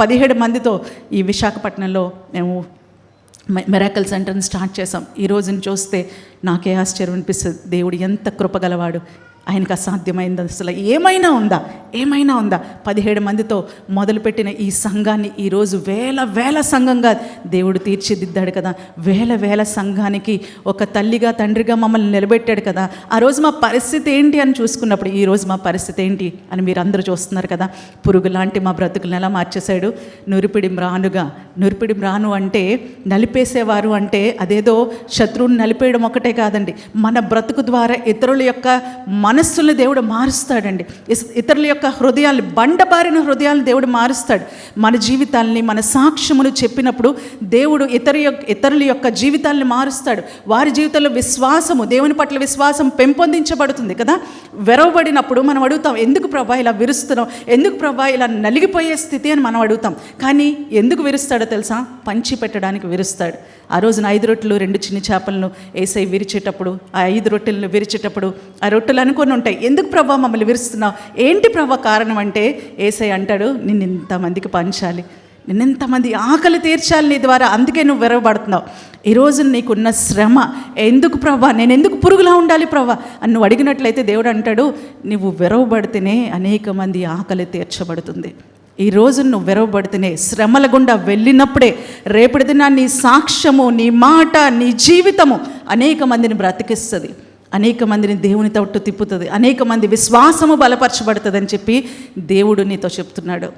17 మందితో ఈ విశాఖపట్నంలో మేము మిరాకిల్ సెంటర్ని స్టార్ట్ చేసాం. ఈ రోజుని చూస్తే నాకే ఆశ్చర్యం అనిపిస్తుంది. దేవుడు ఎంత కృపగలవాడు. ఆయనకు అసాధ్యమైంది అసలు ఏమైనా ఉందా? 17 మందితో మొదలుపెట్టిన ఈ సంఘాన్ని ఈరోజు వేల సంఘంగా దేవుడు తీర్చిదిద్దాడు కదా. వేల సంఘానికి ఒక తల్లిగా తండ్రిగా మమ్మల్ని నిలబెట్టాడు కదా. ఆ రోజు మా పరిస్థితి ఏంటి అని చూసుకున్నప్పుడు ఈరోజు మా పరిస్థితి ఏంటి అని మీరు అందరూ చూస్తున్నారు కదా. పురుగు లాంటి మా బ్రతుకులను ఎలా మార్చేశాడు. నురిపిడి మ్రాను అంటే నలిపేసేవారు అంటే అదేదో శత్రువుని నలిపేయడం ఒకటే కాదండి. మన బ్రతుకు ద్వారా ఇతరుల యొక్క మనస్సుల్ని దేవుడు మారుస్తాడండి. ఇతరుల యొక్క హృదయాలు, బండబారిన హృదయాలను దేవుడు మారుస్తాడు. మన జీవితాల్ని, మన సాక్ష్యములు చెప్పినప్పుడు దేవుడు ఇతరుల యొక్క జీవితాలను మారుస్తాడు. వారి జీవితంలో విశ్వాసము, దేవుని పట్ల విశ్వాసం పెంపొందించబడుతుంది కదా. వెరవబడినప్పుడు మనం అడుగుతాం, ఎందుకు ప్రభా ఇలా విరుస్తున్నాం, ఎందుకు ప్రభా ఇలా నలిగిపోయే స్థితి అని మనం అడుగుతాం. కానీ ఎందుకు విరుస్తాడో తెలుసా? పంచి పెట్టడానికి విరుస్తాడు. ఆ రోజున 5 రొట్టెలు 2 చిన్న చేపలను యేసయ్య విరిచేటప్పుడు, ఆ 5 రొట్టెలను విరిచేటప్పుడు ఆ రొట్టెలు అనుకొని ఉంటాయి. ఎందుకు ప్రభా మమ్మల్ని విరుస్తున్నావు, ఏంటి ప్రభా కారణం అంటే యేసయ్య అంటాడు, నిన్ను ఇంతమందికి పంచాలి, నిన్నెంతమంది ఆకలి తీర్చాలి నీ ద్వారా, అందుకే నువ్వు విరవబడుతున్నావు. ఈరోజు నీకున్న శ్రమ ఎందుకు ప్రభా, నేను ఎందుకు పురుగులా ఉండాలి ప్రభా అని నువ్వు అడిగినట్లయితే దేవుడు అంటాడు, నువ్వు విరవబడితేనే అనేక మంది ఆకలి తీర్చబడుతుంది. ఈరోజు నువ్వు విరవబడితేనే, శ్రమల గుండా వెళ్ళినప్పుడే రేపటి దిన నీ సాక్ష్యము, నీ మాట, నీ జీవితము అనేక మందిని బ్రతికిస్తుంది, అనేక మందిని దేవుని తట్టు తిప్పుతుంది, అనేక మంది విశ్వాసము బలపరచబడుతుంది అని చెప్పి దేవుడు నీతో చెప్తున్నాడు.